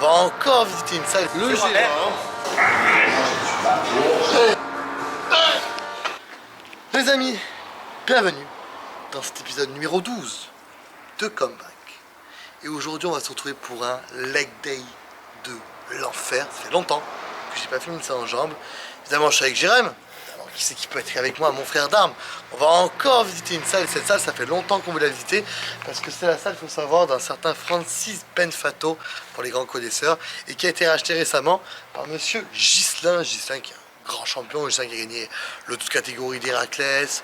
On va encore visiter une salle. Le gérant. Les amis, bienvenue dans cet épisode numéro 12 de Comeback. Et aujourd'hui on va se retrouver pour un leg day de l'enfer. Ça fait longtemps que j'ai pas fini ça en jambes. Évidemment je suis avec Jérém. Alors qui c'est qui peut être avec moi, mon frère d'armes. On va encore visiter une salle. Et cette salle ça fait longtemps qu'on veut la visiter. Parce que c'est la salle, il faut savoir, d'un certain Francis Benfato, pour les grands connaisseurs. Et qui a été racheté récemment par monsieur Ghislain. Ghislain qui est grand champion, qui a gagné le toute catégorie d'Héraclès,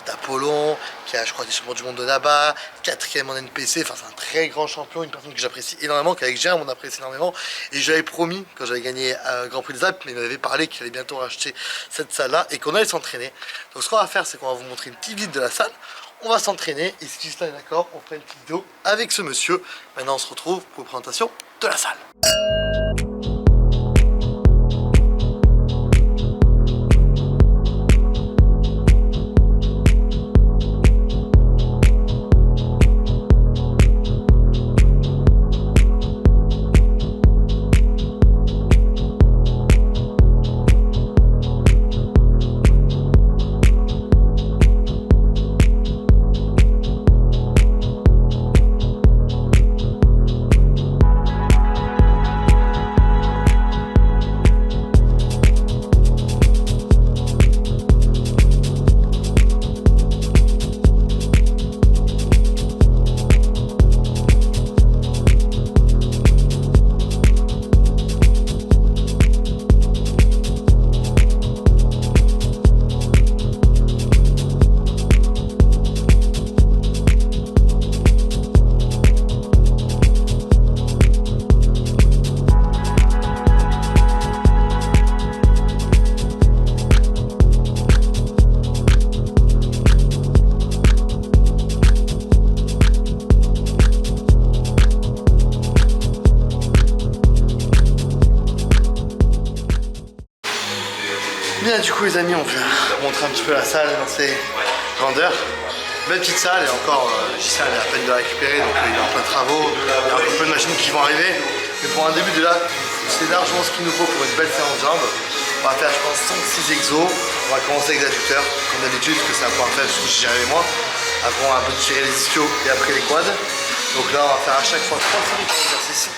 d'Apollon, qui a je crois des champions du monde de là-bas, 4e en NPC, enfin c'est un très grand champion, une personne que j'apprécie énormément, qu'avec Jérôme on apprécie énormément, et j'avais promis quand j'avais gagné Grand Prix des Alpes, mais il m'avait parlé qu'il allait bientôt racheter cette salle-là et qu'on allait s'entraîner. Donc ce qu'on va faire c'est qu'on va vous montrer une petite vidéo de la salle, on va s'entraîner, et si Gislain est d'accord, on fera une petite vidéo avec ce monsieur. Maintenant on se retrouve pour la présentation de la salle. Bien, du coup les amis, on va montrer un petit peu la salle dans ses grandeurs. Belle petite salle, et encore Gislain elle est à peine de la récupérer, donc il est en plein de travaux, il y a encore plein de machines qui vont arriver. Mais pour un début de là, c'est largement ce qu'il nous faut pour une belle séance jambes. On va faire je pense 5-6 exos, on va commencer avec l'adducteur, comme d'habitude, parce que c'est un point faible, surtout si j'y arrive moi. Après on va un peu tirer les ischios et après les quads. Donc là on va faire à chaque fois 3 séries d'exercices.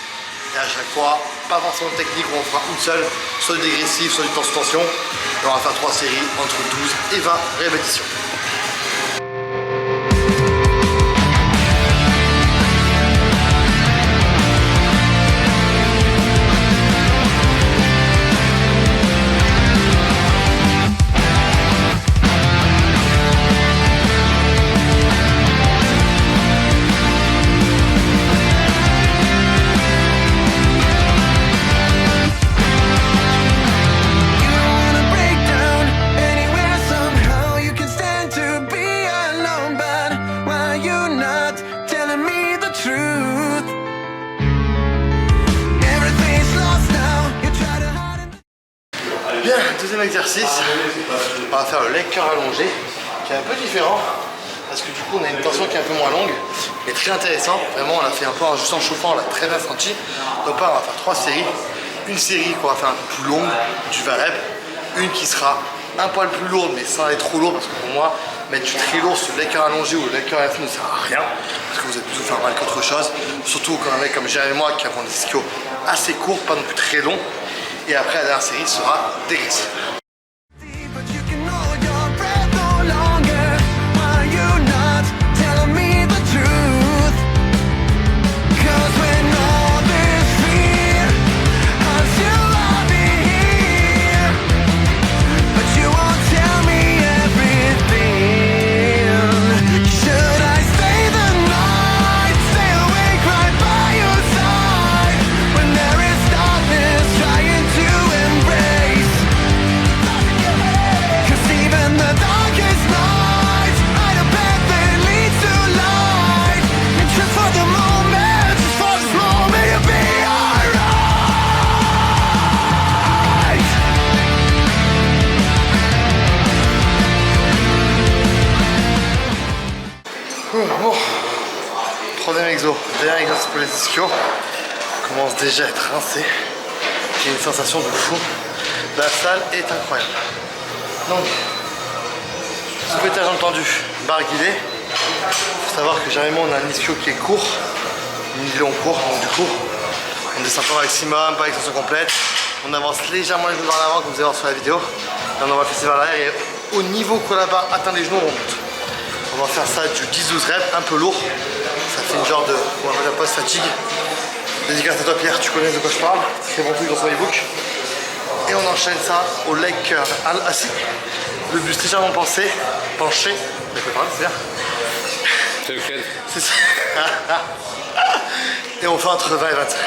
Et à chaque fois, pas forcément de technique, on en fera une seule, soit du dégressif, soit du tension-tension. Et on va faire 3 séries entre 12 et 20 répétitions. Bien, deuxième exercice, on va faire le leg curl allongé, qui est un peu différent, parce que du coup on a une tension qui est un peu moins longue, mais très intéressant, vraiment on l'a fait un peu juste en chauffant, on l'a très bien senti. Donc là on va faire 3 séries, une série qu'on va faire un peu plus longue, du 20 reps, une qui sera un poil plus lourde mais sans aller trop lourd, parce que pour moi mettre du très lourd sur le leg curl allongé ou le leg curl ne sert à rien, parce que vous allez plutôt faire mal qu'autre chose, surtout quand un mec comme Jérém et moi qui avons des ischios assez courts, pas non plus très longs. Et après la dernière série sera dégressive. Bon, troisième exo, dernier exercice pour les ischios. commence déjà à être rincé. J'ai une sensation de fou. La salle est incroyable. Donc, souffletage entendu, barre guidée. Il faut savoir que généralement on a un ischio qui est court, une long court, donc du coup on descend pas au maximum, pas extension complète. On avance légèrement les genoux vers l'avant comme vous allez voir sur la vidéo. Là on va passer vers l'arrière et au niveau que la barre atteint les genoux, on monte. On va faire ça du 10-12 reps, un peu lourd. Ça fait une genre de, on va dire post-fatigue. Dédicace à toi Pierre, tu connais de quoi je parle. Très bon truc dans son e-book. Et on enchaîne ça au leg curl assis. Le buste légèrement penché. Je peux parler, c'est bien. C'est lequel? C'est ça. Et on fait entre 20 et 25.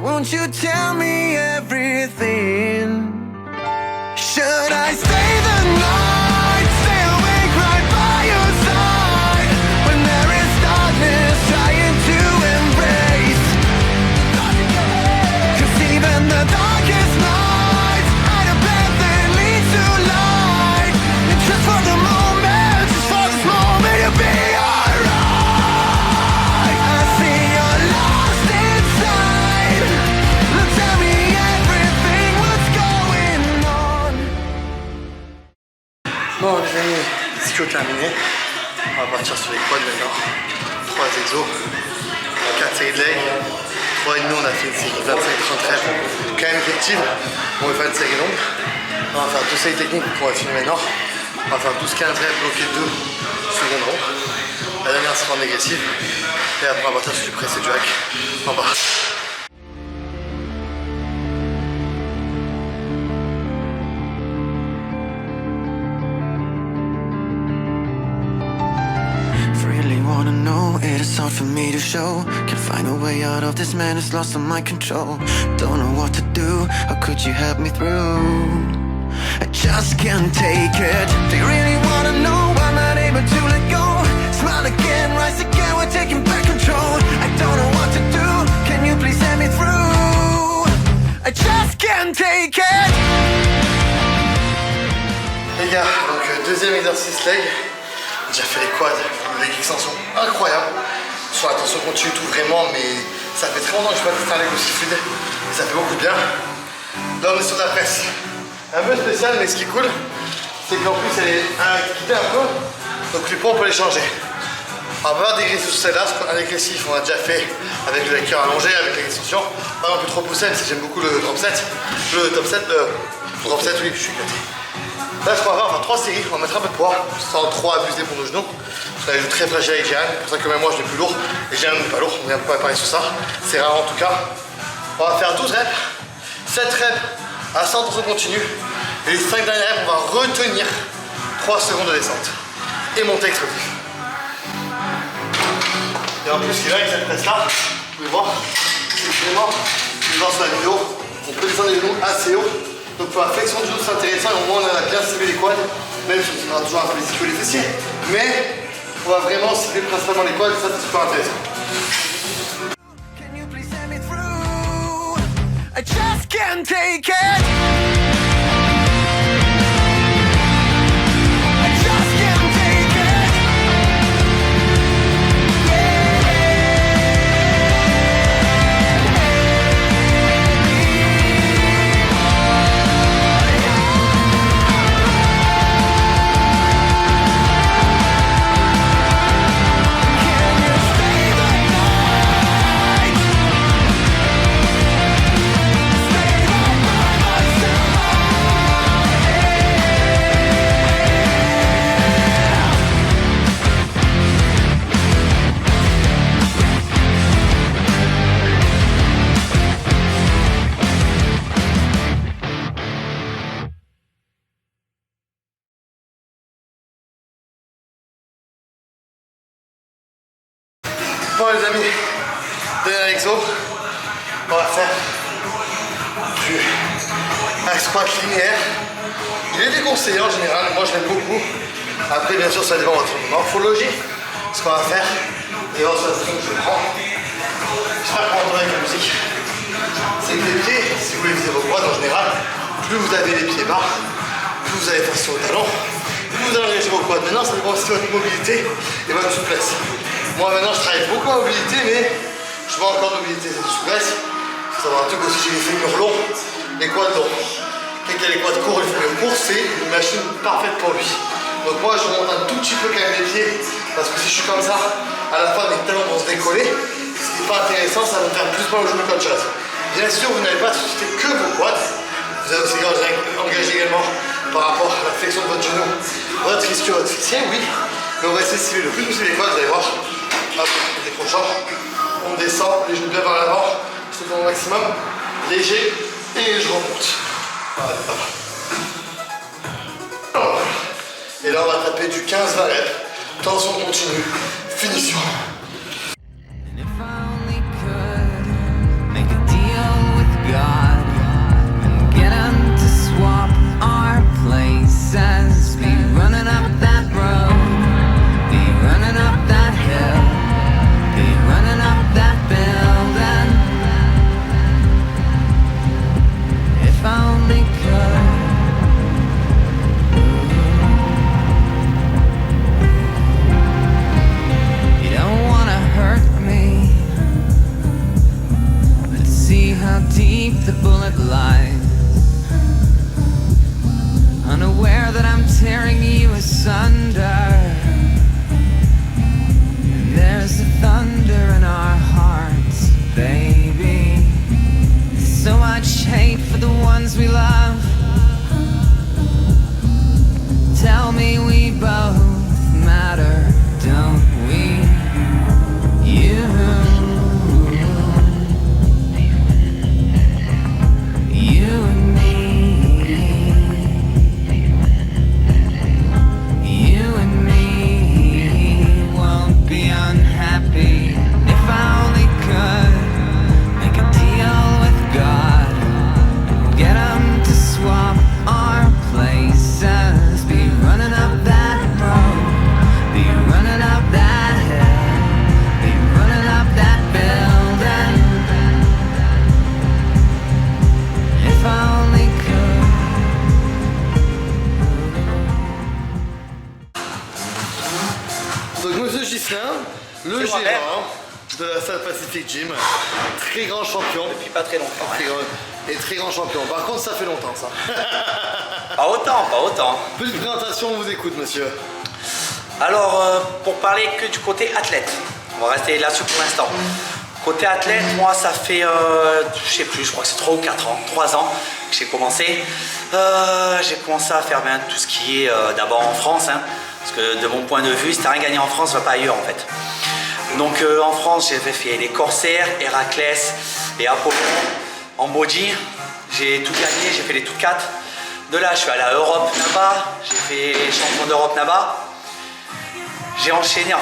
Won't you tell me everything? Should I stay the night, stay awake right by your side when there is darkness trying to embrace? 'Cause even the darkest nights hide a path that leads to light. And just for the moment, just for this moment, you'll be alright. I see you're lost inside. Tell me everything, what's going on? Bon les amis, ischio terminé. On va partir sur les quads maintenant. 3 exos, 4 séries de leg. 3 et demi, on a fait une série 25-30 reps quand même effective. On va faire une série longue. On va faire 2 séries techniques qu'on va filmer maintenant. On va faire 12-15 reps bloqués 2 secondes rond. La dernière sera en négatif. Et après on va partir sur du press et du hack en bas. It's hard for me to show. Can't find a way out of this, man, it's lost on my control. Don't know what to do, how could you help me through? I just can't take it. Do you really wanna know? I'm not able to let go. Smile again, rise again, we're taking back control. I don't know what to do, can you please help me through? I just can't take it. Les gars, donc deuxième exercice leg. J'ai déjà fait les quads, les extensions incroyables. Sur la tension continue tout vraiment, mais ça fait très longtemps que je n'ai pas testé un leg aussi fluide. Et ça fait beaucoup de bien. Là on est sur de la presse. Un peu spécial, mais ce qui est cool, c'est qu'en plus elle est quittée un peu. Donc les poids on peut les changer. On va avoir des exercices sur celle-là, un régressif on a déjà fait avec le leg curl allongé, avec l'extension. Pas non plus trop poussé, parce que j'aime beaucoup le drop set. Le drop set, oui, je suis gâté. Là, ce qu'on va faire 3 séries, on va mettre un peu de poids, sans trop abuser pour nos genoux. Ça joue très fragile avec Jérémy, c'est pour ça que même moi je n'ai plus lourd, et Jérémy n'est pas lourd, on vient pas préparer sur ça. C'est rare en tout cas. On va faire 12 reps, 7 reps à 100 tension continue, et les 5 dernières reps, on va retenir 3 secondes de descente. Et monter explosif. Et en plus, ce qui est là avec cette presse-là, vous pouvez voir, c'est vraiment, vous voir sur la vidéo, on peut descendre les genoux assez haut. Donc pour la flexion du dos c'est intéressant et au moins on a bien ciblé les quads, même si on aura toujours un peu les ischios et les fessiers. Mais on va vraiment cibler principalement les quads et ça c'est super intéressant. Can you please help me through? I just can't take it. I just can't take it. Stay by my side. Bon les amis, dernier exo, on va faire un squat linéaire. Il est déconseillé en général, moi je l'aime beaucoup. Après bien sûr ça dépend de votre morphologie. Ce qu'on va faire, et alors ça c'est ce que je prends. J'espère qu'on entend avec la musique. C'est que les pieds, si vous voulez viser vos quads en général, plus vous avez les pieds bas, plus vous allez faire sur le talon, plus vous allez léger vos quads. Maintenant ça dépend aussi de votre mobilité et votre souplesse. Moi maintenant je travaille beaucoup en mobilité, mais je vois encore de mobilité et de souplesse. Il faut savoir un truc aussi, j'ai les fémurs longs, les quads longs. Quelqu'un a les quads courts et les fémurs courts, c'est une machine parfaite pour lui. Donc moi je monte un tout petit peu quand même les pieds, parce que si je suis comme ça, à la fin mes talons vont se décoller. Ce qui n'est pas intéressant, ça va me faire plus mal au genou qu'autre chose. Bien sûr, vous n'allez pas susciter que vos quads. Vous allez aussi engager également par rapport à la flexion de votre genou, votre ischio, votre fessier, oui. Mais on va essayer de stimuler le plus possible les quads, vous allez voir. Hop, décrochant, on descend, les genoux bien vers l'avant, je fais au maximum, léger, et je remonte. Voilà, hop. Et là on va taper du 15-20 reps, tension continue, finition. And if I only could make a deal with God and get him to swap our places, be running up that road, be running up that hill, be running up that building. If I only could. You don't wanna hurt me, but see how deep the bullet lies. Unaware that I'm tearing you asunder, and there's a thunder in our hearts, baby. So much hate for the ones we love. Tell me we both matter, don't we? You and me, you and me won't be unhappy if I only could make a deal with God, get him to swap our places, be running up that road, be running up that hill, be running up that building. If I only could. Donc monsieur Ghislain, le C'est moi-même. gérant de la salle Pacific Gym, très grand champion. Depuis pas très longtemps. Très grand- Et très grand champion. Par contre, ça fait longtemps ça. Pas autant, pas autant. Petite présentation, on vous écoute, monsieur. Alors, pour parler que du côté athlète, on va rester là-dessus pour l'instant. Côté athlète, moi, ça fait, je sais plus, je crois que c'est 3 ou 4 ans, 3 ans que j'ai commencé. J'ai commencé à faire bien tout ce qui est d'abord en France, hein, parce que de mon point de vue, si t'as rien gagné en France, va pas ailleurs en fait. Donc en France, j'ai fait les Corsair, Héraclès et Apollon en body. J'ai tout gagné, j'ai fait les tout 4. De là, je suis allé à Europe là-bas, j'ai fait champion d'Europe là-bas. J'ai enchaîné,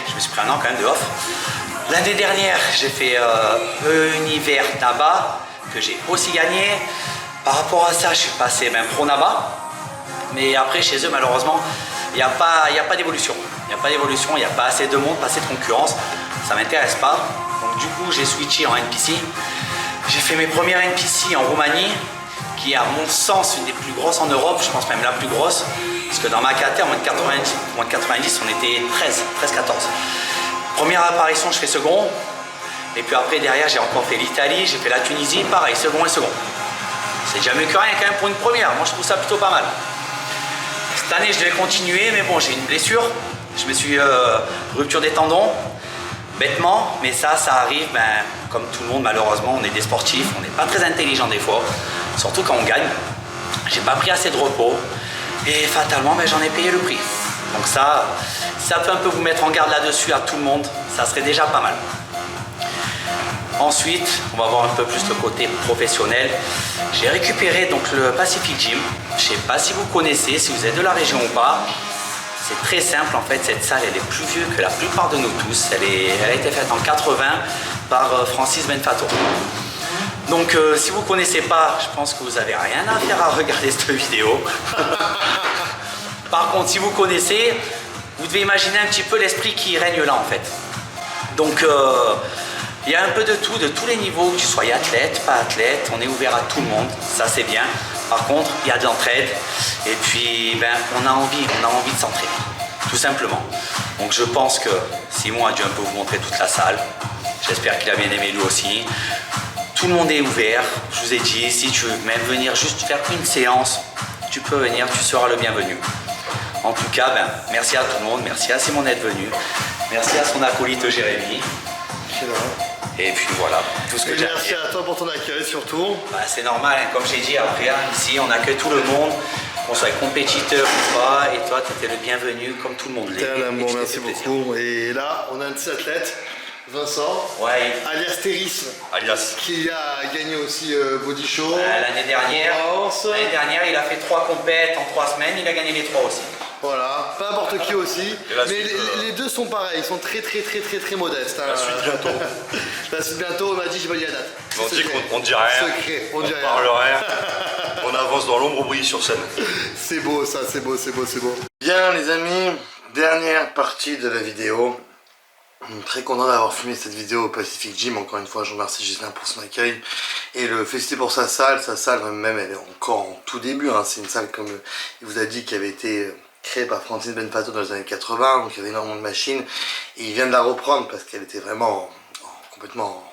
je me suis pris un an quand même de off. L'année dernière, j'ai fait univers Naba, que j'ai aussi gagné. Par rapport à ça, je suis passé même pro Naba. Mais après, chez eux, malheureusement, il n'y a pas d'évolution. Il n'y a pas d'évolution, il n'y a pas assez de monde, pas assez de concurrence. Ça ne m'intéresse pas. Donc du coup, j'ai switché en NPC. J'ai fait mes premières NPC en Roumanie, qui est à mon sens une des plus grosses en Europe, je pense même la plus grosse. Parce que dans ma catégorie, en moins de 90, on était 13-14. Première apparition, je fais second. Et puis après, derrière, j'ai encore fait l'Italie, j'ai fait la Tunisie, pareil, second et second. C'est déjà mieux que rien quand même pour une première. Moi, je trouve ça plutôt pas mal. Cette année, je devais continuer, mais bon, j'ai une blessure. Je me suis rupture des tendons, bêtement. Mais ça arrive, comme tout le monde, malheureusement, on est des sportifs, on n'est pas très intelligents des fois, surtout quand on gagne. J'ai pas pris assez de repos et fatalement, j'en ai payé le prix. Donc ça peut un peu vous mettre en garde là-dessus à tout le monde, ça serait déjà pas mal. Ensuite, on va voir un peu plus le côté professionnel. J'ai récupéré donc le Pacific Gym. Je ne sais pas si vous connaissez, si vous êtes de la région ou pas. C'est très simple en fait, cette salle elle est plus vieux que la plupart de nous tous. Elle a été faite en 80 par Francis Benfato. Donc si vous ne connaissez pas, je pense que vous n'avez rien à faire à regarder cette vidéo. Par contre, si vous connaissez, vous devez imaginer un petit peu l'esprit qui règne là en fait. Donc il y a un peu de tout, de tous les niveaux, que tu sois athlète, pas athlète, on est ouvert à tout le monde, ça c'est bien. Par contre, il y a de l'entraide et puis ben, on a envie de s'entraîner, tout simplement. Donc je pense que Simon a dû un peu vous montrer toute la salle. J'espère qu'il a bien aimé lui aussi. Tout le monde est ouvert, je vous ai dit, si tu veux même venir juste faire une séance, tu peux venir, tu seras le bienvenu. En tout cas, ben, merci à tout le monde, merci à Simon d'être venu, merci à son acolyte Jérémy. Et puis voilà, tout ce que j'ai à dire. Merci à toi pour ton accueil surtout. Bah, c'est normal, hein, comme j'ai dit après, hein, ici on accueille tout le monde, qu'on soit compétiteur ou pas, et toi tu étais le bienvenu comme tout le monde l'est. T'es un amour, merci beaucoup. Et là, on a un petit athlète, Vincent, Ouais. alias Terrisme, Alias. qui a gagné aussi Body Show. L'année dernière, il a fait 3 compètes en 3 semaines, il a gagné les 3 aussi. Voilà, pas n'importe qui aussi. la Mais suite, les deux sont pareils, ils sont très modestes. Hein. La suite bientôt. La suite bientôt, on m'a dit, j'ai pas dit la date. On C'est dit secret. qu'on dit rien. Secret, on dit rien. parle rien. On avance dans l'ombre, on brille sur scène. C'est beau ça, c'est beau. Bien les amis, dernière partie de la vidéo. Très content d'avoir filmé cette vidéo au Pacific Gym. Encore une fois, je remercie Gislain pour son accueil et le féliciter pour sa salle. Sa salle même, elle est encore en tout début. Hein. C'est une salle, comme il vous a dit, qui avait été créée par Francis Benfato dans les années 80. Donc il y avait énormément de machines. Et il vient de la reprendre parce qu'elle était vraiment complètement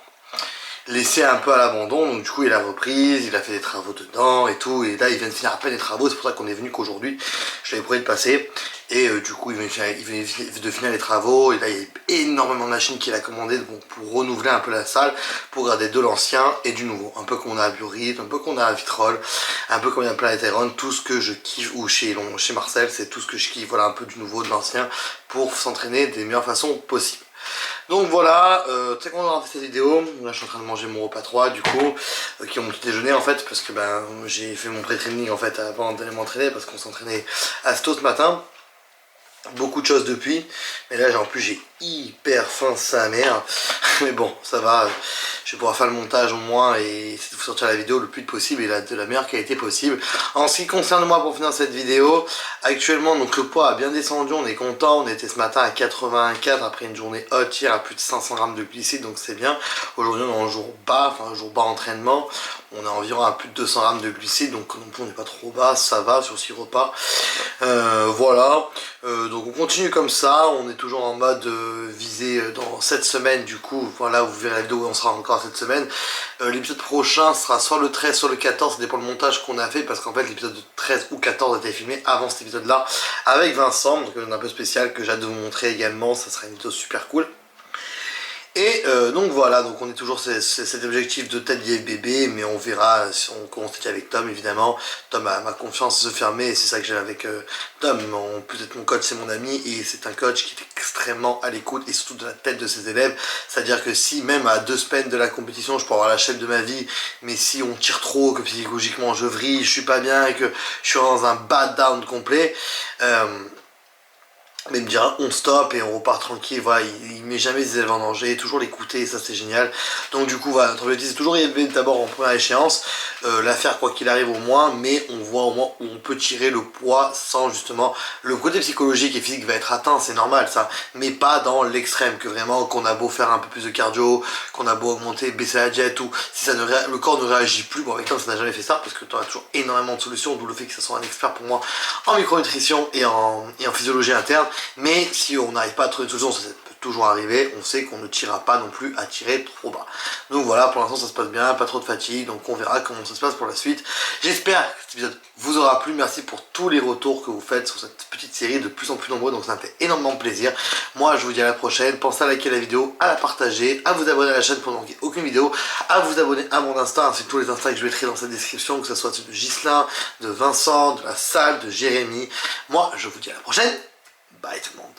laissée un peu à l'abandon. Donc du coup, il a reprise, il a fait des travaux dedans et tout. Et là, il vient de finir à peine les travaux. C'est pour ça qu'on est venu qu'aujourd'hui. Je l'avais promis de passer. Et du coup, il venait de finir les travaux. Et là, il y a énormément de machines qu'il a commandées pour renouveler un peu la salle, pour garder de l'ancien et du nouveau. Un peu comme on a à Biorhythme, un peu comme on a à Vitrolles, un peu comme il y a Planétéron. Tout ce que je kiffe, ou chez Marcel, c'est tout ce que je kiffe. Voilà, un peu du nouveau, de l'ancien, pour s'entraîner des meilleures façons possibles. Donc voilà, très content d'avoir fait cette vidéo. Là je suis en train de manger mon repas 3 du coup, qui est mon petit déjeuner en fait, parce que ben j'ai fait mon pré-training en fait avant d'aller m'entraîner, parce qu'on s'entraînait à Sto ce matin. Beaucoup de choses depuis, mais là en plus j'ai hyper faim sa mère. Mais bon, ça va, je vais pouvoir faire le montage au moins et essayer de vous sortir la vidéo le plus vite possible et de la meilleure qualité possible. En ce qui concerne moi, pour finir cette vidéo, actuellement donc le poids a bien descendu, on est content. On était ce matin à 84 après une journée haute hier à plus de 500 grammes de glucides, donc c'est bien. Aujourd'hui on est en jour bas, enfin un jour bas entraînement, on est environ à plus de 200 grammes de glucides, donc non plus on n'est pas trop bas, ça va sur 6 repas. Voilà, donc on continue comme ça, on est toujours en mode visé dans cette semaine du coup. Voilà, vous verrez la vidéo où on sera encore cette semaine. L'épisode prochain sera soit le 13 soit le 14, ça dépend du montage qu'on a fait, parce qu'en fait l'épisode de 13 ou 14 a été filmé avant cet épisode là avec Vincent, donc un peu spécial que j'ai hâte de vous montrer également. Ça sera une vidéo super cool. Et donc voilà, donc on est toujours cet objectif de tête vieille bébé, mais on verra si on commence avec Tom évidemment. Tom a ma confiance se fermer et c'est ça que j'ai avec Tom. Peut-être mon coach c'est mon ami et c'est un coach qui est extrêmement à l'écoute et surtout de la tête de ses élèves. C'est-à-dire que si même à 2 semaines de la compétition je peux avoir la chef de ma vie, mais si on tire trop, que psychologiquement je vrille, je suis pas bien et que je suis dans un bad down complet, mais il me dira on stop et on repart tranquille. Voilà, il met jamais ses élèves en danger, toujours l'écouter, et ça c'est génial. Donc du coup voilà, notre objectif c'est toujours y élever d'abord en première échéance, la faire quoi qu'il arrive au moins, mais on voit au moins où on peut tirer le poids sans justement le côté psychologique et physique va être atteint, c'est normal ça, mais pas dans l'extrême, que vraiment qu'on a beau faire un peu plus de cardio, qu'on a beau augmenter, baisser la diète, ou si ça le corps ne réagit plus. Bon, avec toi ça n'a jamais fait ça, parce que tu auras toujours énormément de solutions, d'où le fait que ça soit un expert pour moi en micronutrition et en physiologie interne. Mais si on n'arrive pas à trouver une solution, ça peut toujours arriver, on sait qu'on ne tirera pas non plus à tirer trop bas. Donc voilà, pour l'instant ça se passe bien, pas trop de fatigue, donc on verra comment ça se passe pour la suite. J'espère que cet épisode vous aura plu, merci pour tous les retours que vous faites sur cette petite série, de plus en plus nombreux, donc ça me fait énormément plaisir. Moi je vous dis à la prochaine, pensez à liker la vidéo, à la partager, à vous abonner à la chaîne pour ne manquer aucune vidéo, à vous abonner à mon Insta, ainsi que tous les Insta que je mettrai dans cette description, que ce soit de Gislain, de Vincent, de la salle, de Jérémy. Moi je vous dis à la prochaine, bye tout le monde.